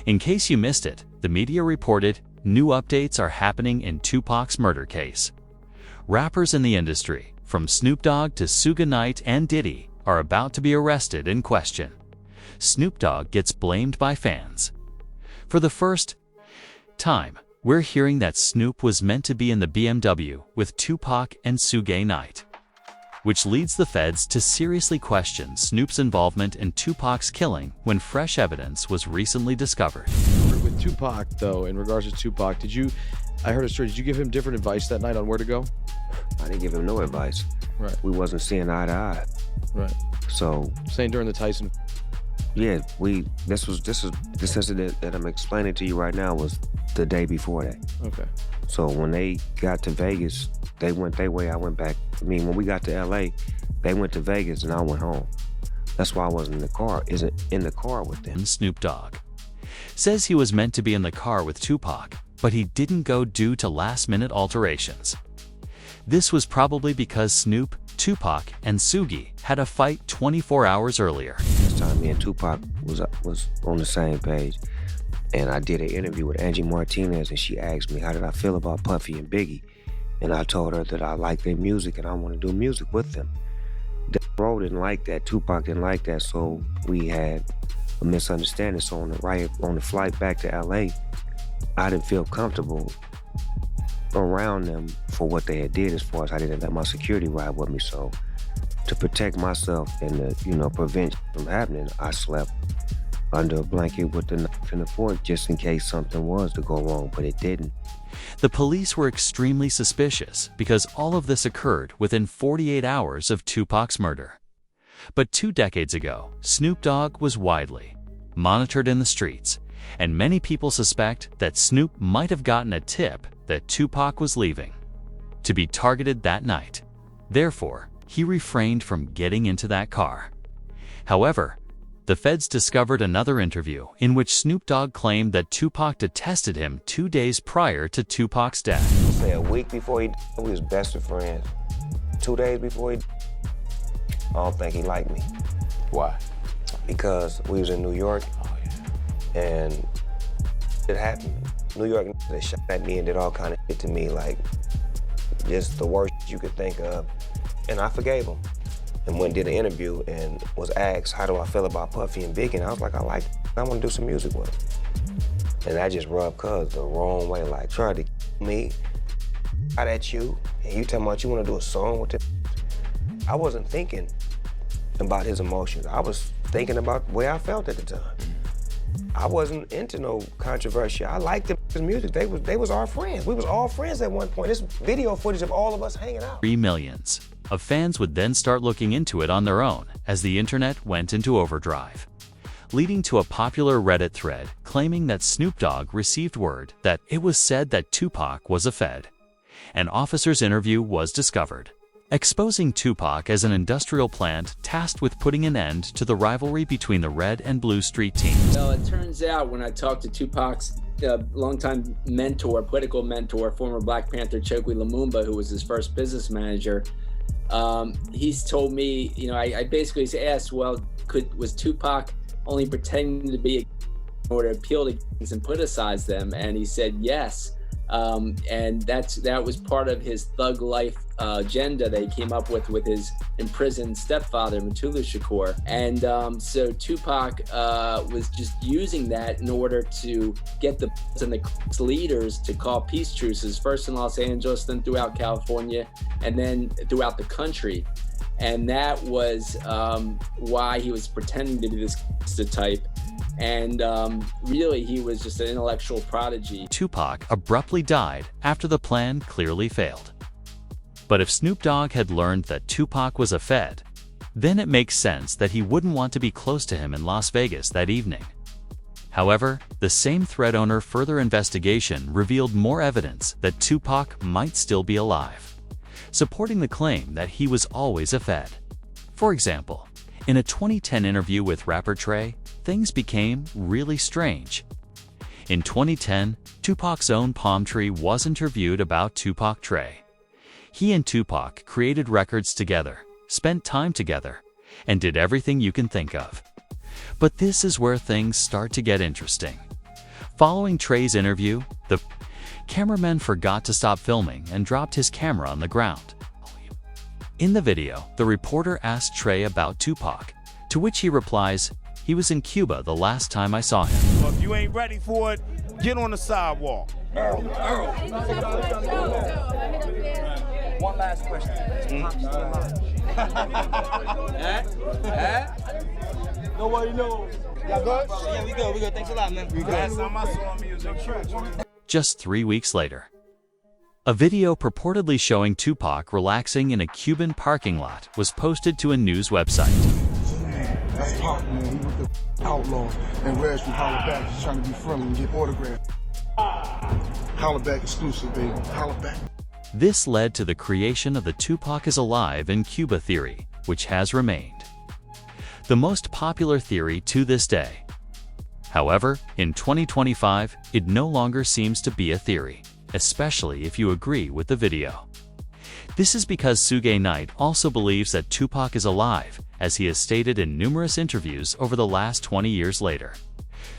In case you missed it, the media reported new updates are happening in Tupac's murder case. Rappers in the industry, from Snoop Dogg to Suge Knight and Diddy, are about to be arrested and questioned. Snoop Dogg gets blamed by fans. For the first time, we're hearing that Snoop was meant to be in the BMW with Tupac and Suge Knight, which leads the feds to seriously question Snoop's involvement in Tupac's killing when fresh evidence was recently discovered. With Tupac, though, in regards to Tupac, I heard a story, did you give him different advice that night on where to go? I didn't give him no advice. Right. We wasn't seeing eye to eye. Right. So. Saying during the Tyson. Yeah, this incident that I'm explaining to you right now was the day before that. Okay. So when they got to Vegas, they went their way, I went back. I mean, when we got to LA, they went to Vegas and I went home. That's why I wasn't in the car with them. Snoop Dogg says he was meant to be in the car with Tupac, but he didn't go due to last-minute alterations. This was probably because Snoop, Tupac, and Suge had a fight 24 hours earlier. This time me and Tupac was on the same page, and I did an interview with Angie Martinez, and she asked me how did I feel about Puffy and Biggie, and I told her that I like their music and I want to do music with them. Bro didn't like that, Tupac didn't like that, so we had a misunderstanding. So on the flight back to LA, I didn't feel comfortable around them for what they had did, as far as I didn't let my security ride with me. So to protect myself and to prevent from happening, I slept under a blanket with the knife and the fork just in case something was to go wrong, but it didn't. The police were extremely suspicious because all of this occurred within 48 hours of Tupac's murder. But 2 decades ago, Snoop Dogg was widely monitored in the streets, and many people suspect that Snoop might have gotten a tip that Tupac was leaving to be targeted that night. Therefore, he refrained from getting into that car. However, the feds discovered another interview in which Snoop Dogg claimed that Tupac detested him 2 days prior to Tupac's death. Say a week before he died, we was best of friends. 2 days before he died, I don't think he liked me. Why? Because we was in New York, and it happened. New York, they shot at me and did all kind of shit to me, like just the worst you could think of. And I forgave him. And went and did an interview and was asked, how do I feel about Puffy and Biggie? And I was like, I like it. I want to do some music with him. And that just rubbed Cuz the wrong way, like tried to me out at you, and you talking about you want to do a song with him. I wasn't thinking about his emotions. I was thinking about the way I felt at the time. I wasn't into no controversy. I liked his music. They was our friends. We was all friends at one point. This video footage of all of us hanging out. 3 millions of fans would then start looking into it on their own as the internet went into overdrive, leading to a popular Reddit thread claiming that Snoop Dogg received word that it was said that Tupac was a Fed. An officer's interview was discovered, exposing Tupac as an industrial plant tasked with putting an end to the rivalry between the Red and Blue Street teams. Well, it turns out when I talked to Tupac's longtime mentor, political mentor, former Black Panther Chokwe Lumumba, who was his first business manager, he's told me, I basically asked, well, was Tupac only pretending to be in order to appeal to gangs and politicize them? And he said yes. And that was part of his thug life agenda that he came up with his imprisoned stepfather, Mutulu Shakur. And so Tupac was just using that in order to get the leaders to call peace truces, first in Los Angeles, then throughout California, and then throughout the country. And that was why he was pretending to be this type. And really, he was just an intellectual prodigy. Tupac abruptly died after the plan clearly failed. But if Snoop Dogg had learned that Tupac was a Fed, then it makes sense that he wouldn't want to be close to him in Las Vegas that evening. However, the same thread owner further investigation revealed more evidence that Tupac might still be alive, supporting the claim that he was always a Fed. For example, in a 2010 interview with rapper Trey, things became really strange. In 2010, Tupac's own Palm Tree was interviewed about Tupac Trey. He and Tupac created records together, spent time together, and did everything you can think of. But this is where things start to get interesting. Following Trey's interview, the cameraman forgot to stop filming and dropped his camera on the ground. In the video, the reporter asked Trey about Tupac, to which he replies, "He was in Cuba the last time I saw him." If you ain't ready for it, get on the sidewalk. One last question. Is Tupac still alive? Nobody knows. Y'all good? Yeah, we good. We good. Thanks a lot, man. Last time I saw him, he was in church. Just 3 weeks later, a video purportedly showing Tupac relaxing in a Cuban parking lot was posted to a news website. That's Pac, man. He was the outlaw, and Reg from Holla Back is trying to be friendly and get autographs. Holla Back exclusive, baby. Holla Back. This led to the creation of the Tupac is alive in Cuba theory, which has remained the most popular theory to this day. However, in 2025, it no longer seems to be a theory, especially if you agree with the video. This is because Suge Knight also believes that Tupac is alive, as he has stated in numerous interviews over the last 20 years later.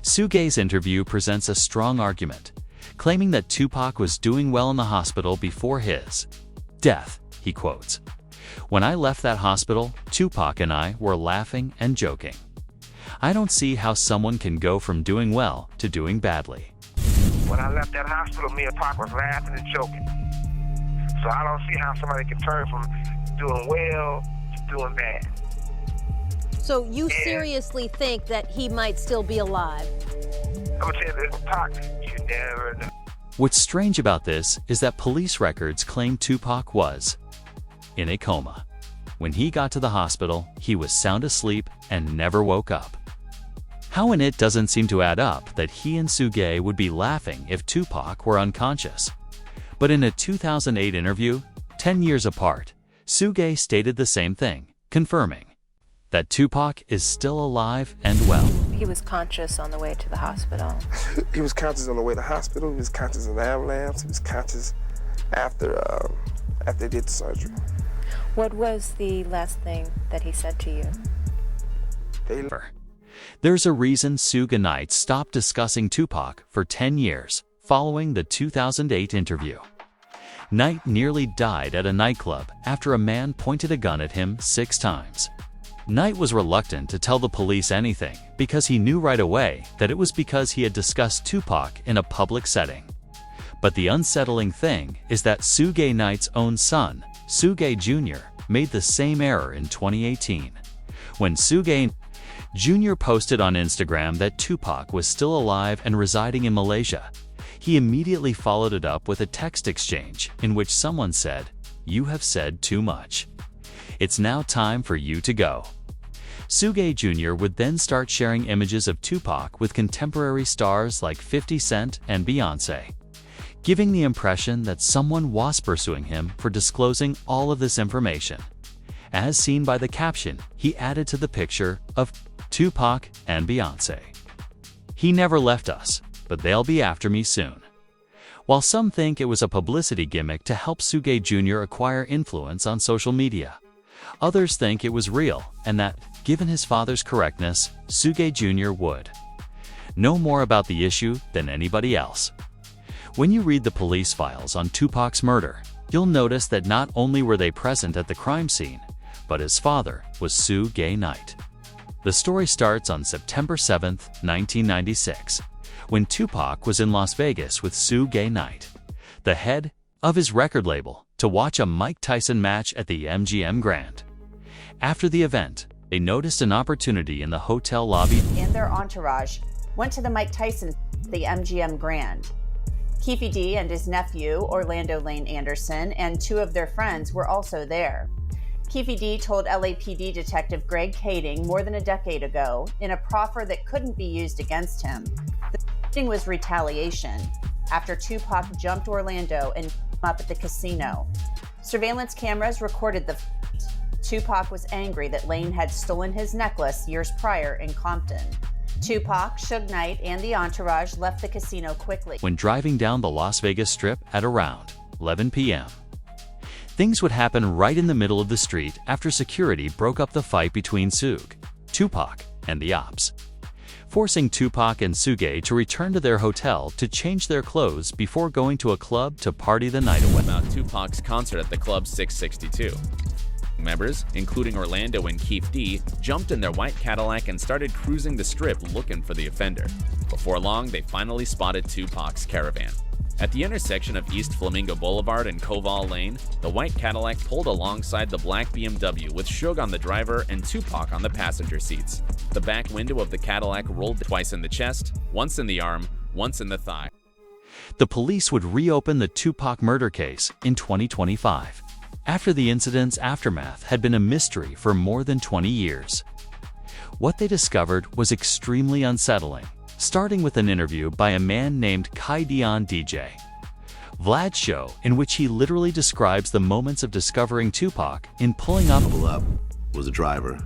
Suge's interview presents a strong argument, claiming that Tupac was doing well in the hospital before his death. He quotes, "When I left that hospital, Tupac and I were laughing and joking. I don't see how someone can go from doing well to doing badly. When I left that hospital, me and Pac was laughing and joking. So I don't see how somebody can turn from doing well to doing bad." So you seriously think that he might still be alive? I'm gonna tell you this, Pac, you never know. What's strange about this is that police records claim Tupac was in a coma. When he got to the hospital, he was sound asleep and never woke up. How in it doesn't seem to add up that he and Suge would be laughing if Tupac were unconscious. But in a 2008 interview, 10 years apart, Suge stated the same thing, confirming that Tupac is still alive and well. He was conscious on the way to the hospital. He was conscious on the way to the hospital. He was conscious in the ambulance. He was conscious after they did the surgery. What was the last thing that he said to you? There's a reason Suge Knight stopped discussing Tupac for 10 years following the 2008 interview. Knight nearly died at a nightclub after a man pointed a gun at him 6 times. Knight was reluctant to tell the police anything because he knew right away that it was because he had discussed Tupac in a public setting. But the unsettling thing is that Suge Knight's own son, Suge Jr., made the same error in 2018. When Suge Jr. posted on Instagram that Tupac was still alive and residing in Malaysia, he immediately followed it up with a text exchange in which someone said, "You have said too much. It's now time for you to go." Suge Jr. would then start sharing images of Tupac with contemporary stars like 50 Cent and Beyonce, giving the impression that someone was pursuing him for disclosing all of this information. As seen by the caption he added to the picture of Tupac and Beyonce. "He never left us, but they'll be after me soon." While some think it was a publicity gimmick to help Suge Jr. acquire influence on social media, others think it was real and that, given his father's correctness, Suge Jr. would know more about the issue than anybody else. When you read the police files on Tupac's murder, you'll notice that not only were they present at the crime scene, but his father was Suge Knight. The story starts on September 7, 1996, when Tupac was in Las Vegas with Suge Knight, the head of his record label, to watch a Mike Tyson match at the MGM Grand. After the event, they noticed an opportunity in the hotel lobby. And their entourage went to the Mike Tyson, the MGM Grand. Keefe D and his nephew, Orlando Lane Anderson, and 2 of their friends were also there. Keefe D told LAPD Detective Greg Kading more than a decade ago, in a proffer that couldn't be used against him, the shooting was retaliation after Tupac jumped Orlando and came up at the casino. Surveillance cameras recorded the fight. Tupac was angry that Lane had stolen his necklace years prior in Compton. Tupac, Suge Knight, and the entourage left the casino quickly. When driving down the Las Vegas Strip at around 11 p.m. Things would happen right in the middle of the street after security broke up the fight between Suge, Tupac, and the ops. forcing Tupac and Suge to return to their hotel to change their clothes before going to a club to party the night away. About Tupac's concert at the Club 662. Members, including Orlando and Keefe D, jumped in their white Cadillac and started cruising the strip looking for the offender. Before long, they finally spotted Tupac's caravan. At the intersection of East Flamingo Boulevard and Koval Lane, the white Cadillac pulled alongside the black BMW with Suge on the driver and Tupac on the passenger seats. The back window of the Cadillac rolled twice in the chest, once in the arm, once in the thigh. The police would reopen the Tupac murder case in 2025, after the incident's aftermath had been a mystery for more than 20 years. What they discovered was extremely unsettling, starting with an interview by a man named Kai Dion DJ. Vlad's show, in which he literally describes the moments of discovering Tupac in pulling up. Pull up was a driver,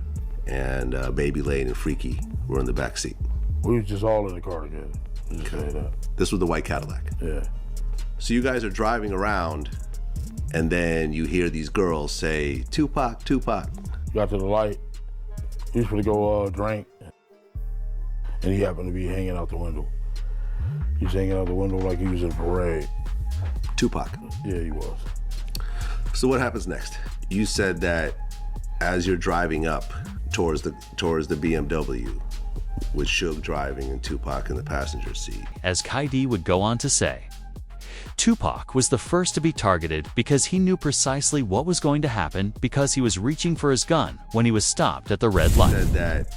and Baby Lane and Freaky were in the back seat. We was just all in the car together. Just say that. This was the white Cadillac. Yeah. So you guys are driving around, and then you hear these girls say, Tupac, Tupac. Got to the light. He was gonna go drink, and he happened to be hanging out the window. He was hanging out the window like he was in a parade. Tupac? Yeah, he was. So what happens next? You said that as you're driving up towards the BMW, with Suge driving and Tupac in the passenger seat. As Kai D would go on to say, Tupac was the first to be targeted because he knew precisely what was going to happen because he was reaching for his gun when he was stopped at the red light. You said that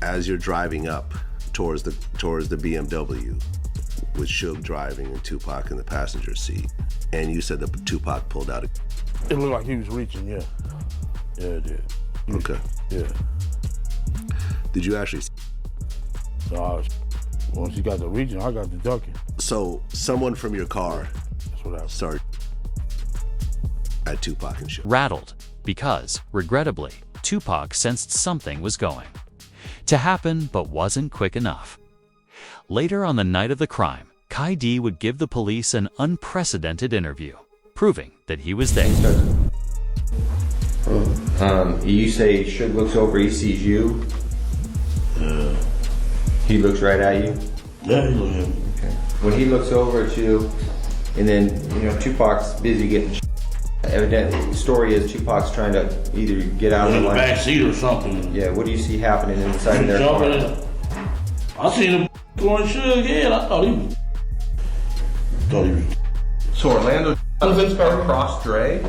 as you're driving up towards the BMW, with Suge driving and Tupac in the passenger seat, and you said that Tupac pulled out a... It looked like he was reaching, yeah. Yeah, it did. Okay. Yeah. Did you actually... No, once he got the reaching, I got the ducking. So someone from your car started at Tupac and Suge. Rattled, because, regrettably, Tupac sensed something was going to happen but wasn't quick enough. Later on the night of the crime, Kai D would give the police an unprecedented interview, proving that he was there. You say Suge looks over, he sees you? He looks right at you? Yeah, he looks at me. Okay. When he looks over at you, and then, Tupac's busy getting evidently, the story is Tupac's trying to either get out of the back seat or something. Yeah, what do you see happening inside of their car? I seen him going Suge head. I thought he was. So Orlando across Dre?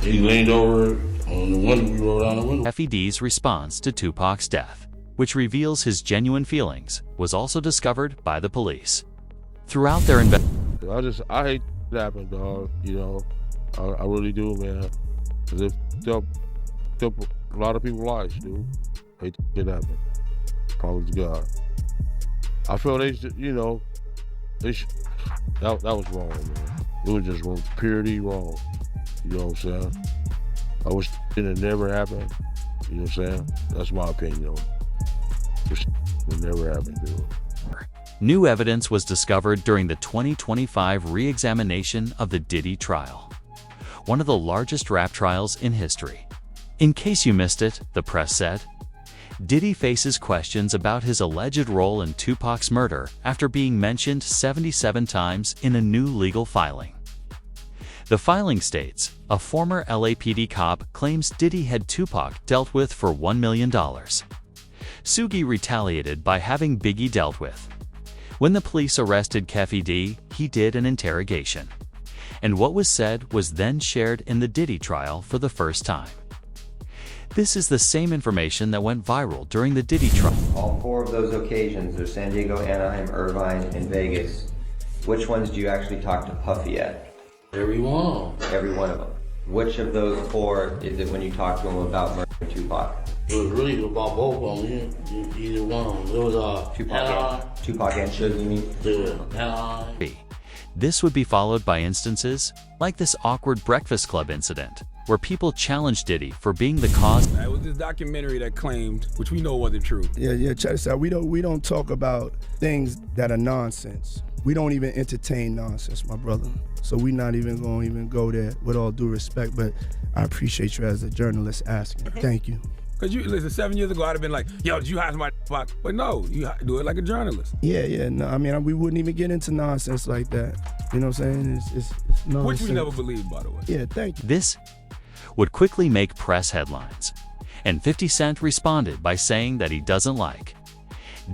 He leaned over on the window, we rolled down the window. FED's response to Tupac's death, which reveals his genuine feelings, was also discovered by the police. Throughout their investigation, I hate that happened, dog. I really do, man. Cause it took a lot of people's lives, dude. Hate that happen. Probably to God. I feel they should, that was wrong, man. It was just wrong, purely wrong. You know what I'm saying? I wish it had never happened. You know what I'm saying? That's my opinion. It never happened, dude. New evidence was discovered during the 2025 re-examination of the Diddy trial, one of the largest rap trials in history. In case you missed it, the press said, Diddy faces questions about his alleged role in Tupac's murder after being mentioned 77 times in a new legal filing. The filing states, a former LAPD cop claims Diddy had Tupac dealt with for $1 million. Suge retaliated by having Biggie dealt with. When the police arrested Keffe D, he did an interrogation. And what was said was then shared in the Diddy trial for the first time. This is the same information that went viral during the Diddy trial. All four of those occasions are San Diego, Anaheim, Irvine, and Vegas. Which ones do you actually talk to Puffy at? Every one. Every one of them. Which of those four is it when you talk to him about murdering Tupac? It was really about both of them, either one. It was Tupac and Suge, you mean? Yeah. This would be followed by instances like this awkward Breakfast Club incident, where people challenged Diddy for being the cause. It was this documentary that claimed, which we know wasn't true. Yeah, check this out. We don't talk about things that are nonsense. We don't even entertain nonsense, my brother. So we're not even going to go there with all due respect, but I appreciate you as a journalist asking. Thank you. Because listen, 7 years ago, I'd have been like, yo, did you hire somebody? But no, you do it like a journalist. Yeah. No, I mean, we wouldn't even get into nonsense like that. You know what I'm saying? It's nonsense. Which we never believed, by the way. Yeah, thank you. This would quickly make press headlines, and 50 Cent responded by saying that he doesn't like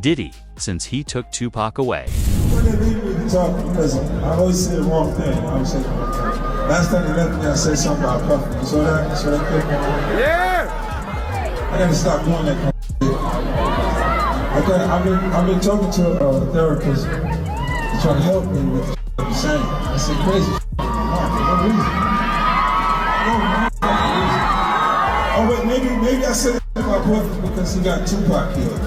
Diddy since he took Tupac away. When they leave me to talk, because I always say the wrong thing. I always say the wrong thing. Last time they left me, I said something about Puffy. You saw that? You saw that clip? Yeah! I gotta stop doing that kind of shit. I've been talking to a therapist trying to help me with the shit I'm saying. I said crazy shit. No reason. Oh wait, maybe I said it about Puffy because he got Tupac killed.